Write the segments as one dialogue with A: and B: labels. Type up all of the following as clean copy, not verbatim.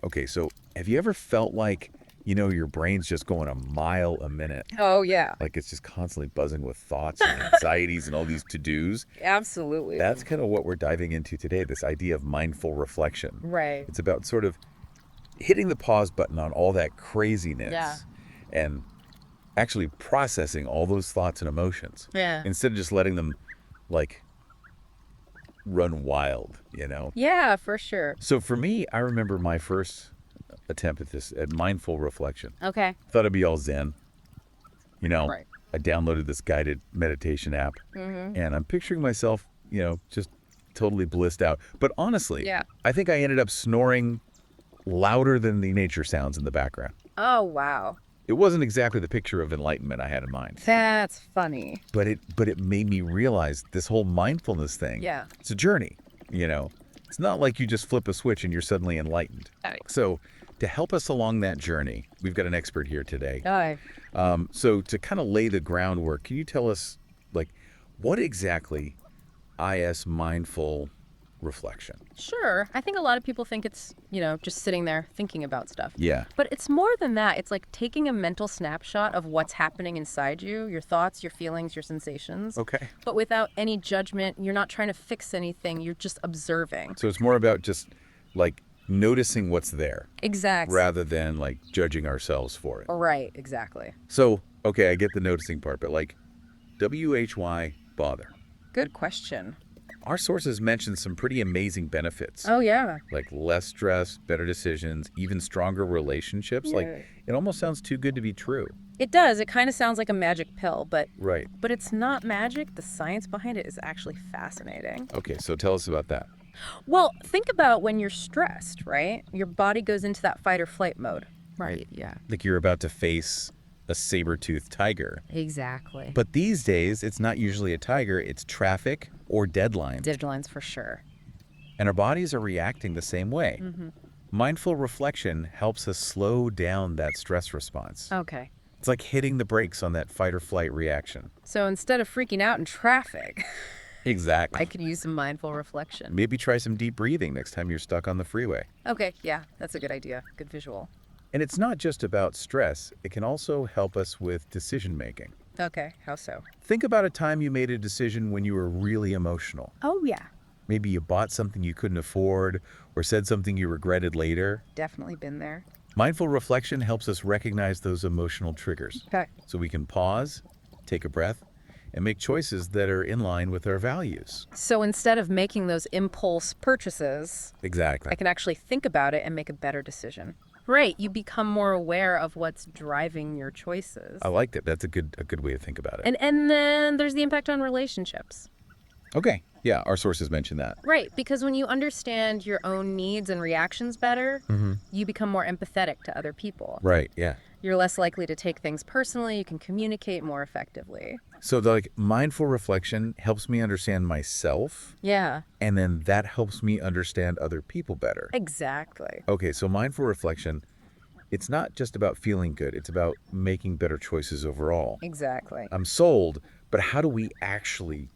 A: Okay, so have you ever felt like, your brain's just going a mile a minute?
B: Oh, yeah.
A: Like it's just constantly buzzing with thoughts and anxieties and all these to-dos?
B: Absolutely.
A: That's kind of what we're diving into today, this idea of mindful reflection.
B: Right.
A: It's about sort of hitting the pause button on all that
B: Yeah.
A: craziness and actually processing all those thoughts and emotions
B: Yeah.
A: instead of just letting them like run wild.
B: Yeah, for sure.
A: So for me, I remember my first attempt at this, at mindful reflection.
B: Okay.
A: Thought it'd be all zen. You know,
B: Right.
A: I downloaded this guided meditation app and I'm picturing myself, just totally blissed out. But honestly,
B: Yeah.
A: I think I ended up snoring louder than the nature sounds in the background.
B: Oh, wow.
A: It wasn't exactly the picture of enlightenment I had in mind.
B: That's funny.
A: But it made me realize this whole mindfulness thing.
B: Yeah.
A: It's a journey. It's not like you just flip a switch and you're suddenly enlightened.
B: Right.
A: So to help us along that journey, we've got an expert here today. So to kind of lay the groundwork, can you tell us, like, what exactly is mindful reflection?
B: Sure. I think a lot of people think it's, just sitting there thinking about stuff.
A: Yeah.
B: But it's more than that. It's like taking a mental snapshot of what's happening inside you, your thoughts, your feelings, your sensations.
A: Okay.
B: But without any judgment. You're not trying to fix anything. You're just observing.
A: So it's more about just, like, noticing what's there
B: Exactly.
A: rather than, like, judging ourselves for it.
B: Right. Exactly.
A: So, okay, I get the noticing part, but, like, WHY bother?
B: Good question.
A: Our sources mention some pretty amazing benefits.
B: Oh, yeah.
A: Like less stress, better decisions, even stronger relationships. Like, it almost sounds too good to be true.
B: It does. It kind of sounds like a magic pill, but
A: Right.
B: it's not magic. The science behind it is actually fascinating.
A: Okay, so tell us about that.
B: Well, think about when you're stressed, right? Your body goes into that fight or flight mode. Right, yeah.
A: Like you're about to face a saber-toothed tiger.
B: Exactly.
A: But these days, it's not usually a tiger, it's traffic or deadlines.
B: Deadlines for sure.
A: And our bodies are reacting the same way. Mindful reflection helps us slow down that stress response.
B: Okay.
A: It's like hitting the brakes on that fight or flight reaction.
B: So instead of freaking out in traffic,
A: Exactly.
B: I could use some mindful reflection.
A: Maybe try some deep breathing next time you're stuck on the freeway.
B: Okay, yeah, that's a good idea. Good visual.
A: And it's not just about stress, it can also help us with decision making.
B: Okay, how so?
A: Think about a time you made a decision when you were really emotional.
B: Oh, yeah.
A: Maybe you bought something you couldn't afford or said something you regretted later.
B: Definitely been there.
A: Mindful reflection helps us recognize those emotional triggers
B: Okay.
A: so we can pause, take a breath, and make choices that are in line with our values.
B: So instead of making those impulse purchases,
A: Exactly.
B: I can actually think about it and make a better decision. Right, you become more aware of what's driving your choices.
A: I like that. That's a good way to think about it.
B: And then there's the impact on relationships.
A: Okay. Yeah, our sources mention that.
B: Right, because when you understand your own needs and reactions better, you become more empathetic to other people.
A: Right, yeah.
B: You're less likely to take things personally, you can communicate more effectively.
A: So like mindful reflection helps me understand myself,
B: Yeah,
A: and then that helps me understand other people better.
B: exactly.
A: Okay, so mindful reflection, it's not just about feeling good, it's about making better choices overall.
B: Exactly.
A: I'm sold, but how do we actually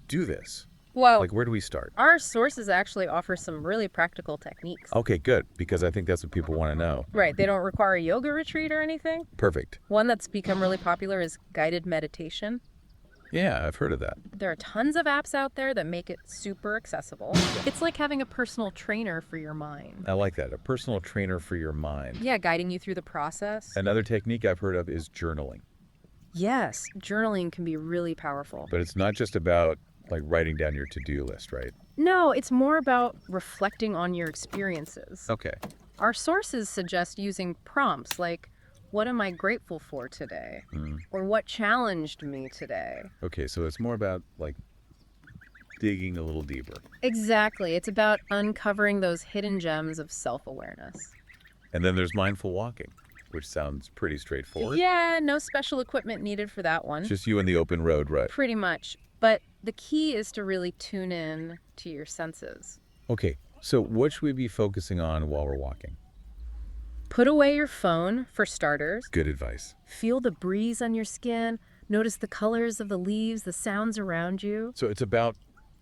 A: do this?
B: Well,
A: Like, where do we start?
B: our sources actually offer some really practical techniques.
A: Okay, good, because I think that's what people want to know.
B: Right, they don't require a yoga retreat or anything.
A: Perfect.
B: One that's become really popular is guided meditation.
A: Yeah, I've heard of that.
B: There are tons of apps out there that make it super accessible. It's like having a personal trainer for your mind.
A: I like that, a personal trainer for your mind.
B: Yeah, guiding you through the process.
A: Another technique I've heard of is journaling.
B: Yes, journaling can be really powerful.
A: But it's not just about like writing down your to-do list, right?
B: No, it's more about reflecting on your experiences.
A: Okay.
B: Our sources suggest using prompts like, what am I grateful for today? Or what challenged me today?
A: Okay, so it's more about like digging a little deeper.
B: Exactly. It's about uncovering those hidden gems of self-awareness.
A: And then there's mindful walking, which sounds pretty straightforward.
B: Yeah, no special equipment needed for that one.
A: Just you and the open road, right?
B: Pretty much. But the key is to really tune in to your senses.
A: Okay, so what should we be focusing on while we're walking?
B: Put away your phone, for starters.
A: Good advice.
B: Feel the breeze on your skin. Notice the colors of the leaves, the sounds around you.
A: So it's about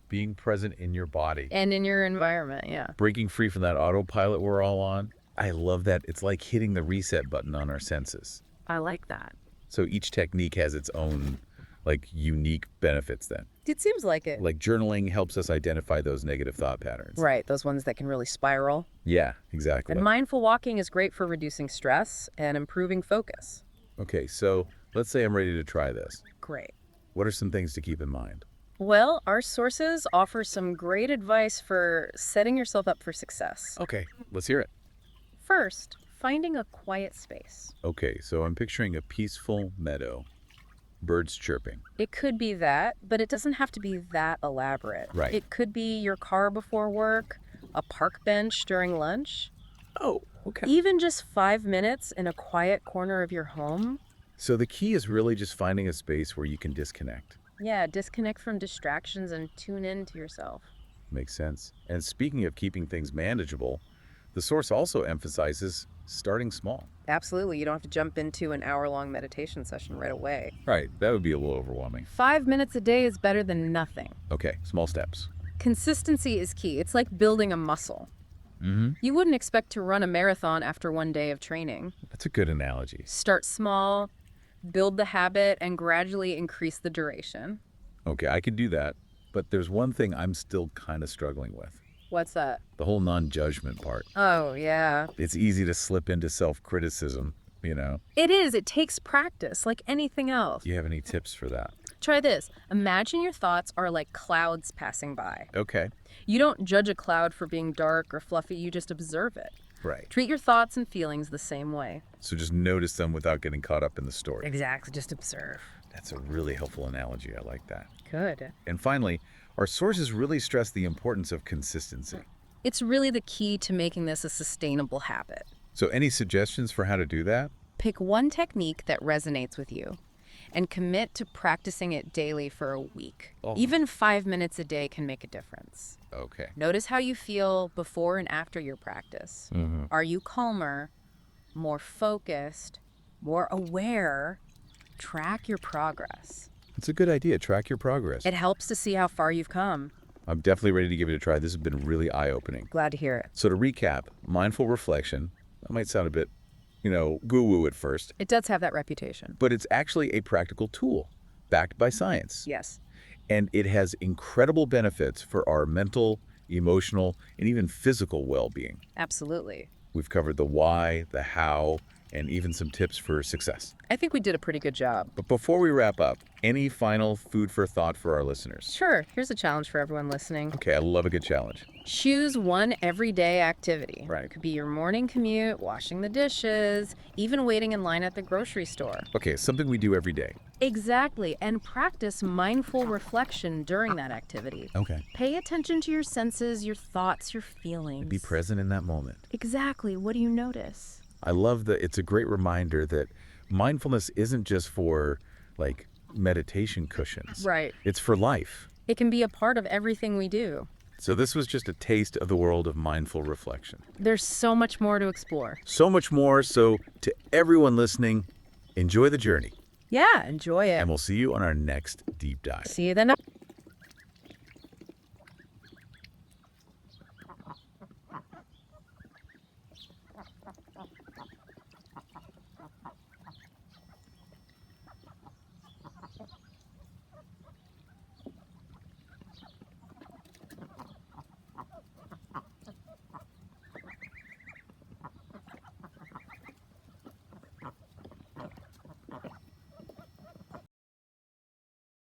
A: being present in your body,
B: And in your environment, yeah.
A: breaking free from that autopilot we're all on. I love that. It's like hitting the reset button on our senses.
B: I like that.
A: So each technique has its own, like, unique benefits then.
B: It seems like it.
A: Like journaling helps us identify those negative thought patterns.
B: Right, those ones that can really spiral.
A: Yeah, exactly.
B: And mindful walking is great for reducing stress and improving focus.
A: Okay, so let's say I'm ready to try this.
B: Great.
A: What are some things to keep in mind?
B: Well, our sources offer some great advice for setting yourself up for success.
A: Okay, let's hear it.
B: First, finding a quiet space.
A: Okay, so I'm picturing a peaceful meadow, birds chirping.
B: It could be that, but it doesn't have to be that elaborate.
A: Right.
B: It could be your car before work, a park bench during lunch,
A: Oh, okay.
B: even just 5 minutes in a quiet corner of your home.
A: So the key is really just finding a space where you can disconnect.
B: Yeah, disconnect from distractions and tune in to yourself.
A: Makes sense. And speaking of keeping things manageable, the source also emphasizes starting small.
B: Absolutely. You don't have to jump into an hour-long meditation session right away.
A: Right, that would be a little overwhelming.
B: 5 minutes a day is better than nothing.
A: Okay, small steps.
B: Consistency is key. It's like building a muscle. You wouldn't expect to run a marathon after one day of training.
A: That's a good analogy.
B: Start small, build the habit, and gradually increase the duration.
A: Okay, I could do that, but there's one thing I'm still kind of struggling with.
B: What's that?
A: The whole non-judgment part.
B: Oh, yeah.
A: It's easy to slip into self-criticism, you know.
B: It is. It takes practice, like anything else.
A: Do you have any tips for that?
B: Try this. Imagine your thoughts are like clouds passing by.
A: Okay.
B: You don't judge a cloud for being dark or fluffy, you just observe it.
A: Right.
B: Treat your thoughts and feelings the same way.
A: So just notice them without getting caught up in the story.
B: Exactly, just observe.
A: That's a really helpful analogy. I like that.
B: Good.
A: And finally, our sources really stress the importance of consistency.
B: It's really the key to making this a sustainable habit.
A: So any suggestions for how to do that?
B: Pick one technique that resonates with you and commit to practicing it daily for a week.
A: Oh.
B: Even 5 minutes a day can make a difference.
A: Okay.
B: Notice how you feel before and after your practice. Are you calmer, more focused, more aware? Track your progress.
A: It's a good idea. Track your progress.
B: It helps to see how far you've come.
A: I'm definitely ready to give it a try. This has been really eye-opening.
B: Glad to hear it.
A: So to recap, mindful reflection, that might sound a bit, goo-woo at first,
B: It does have that reputation.
A: but it's actually a practical tool backed by science.
B: Yes.
A: And it has incredible benefits for our mental, emotional, and even physical well-being.
B: Absolutely.
A: We've covered the why, the how, and even some tips for success.
B: I think we did a pretty good job.
A: But before we wrap up, any final food for thought for our listeners?
B: Sure, here's a challenge for everyone listening.
A: Okay, I love a good challenge.
B: Choose one everyday activity.
A: Right.
B: It could be your morning commute, washing the dishes, even waiting in line at the grocery store.
A: Okay, something we do every day.
B: Exactly, and practice mindful reflection during that activity.
A: Okay.
B: Pay attention to your senses, your thoughts, your feelings.
A: Be present in that moment.
B: Exactly. What do you notice?
A: I love that it's a great reminder that mindfulness isn't just for, like, meditation cushions.
B: Right.
A: It's for life.
B: It can be a part of everything we do.
A: So this was just a taste of the world of mindful reflection.
B: There's so much more to explore.
A: So much more. So to everyone listening, enjoy the journey.
B: Yeah, enjoy it.
A: And we'll see you on our next deep dive.
B: See you then.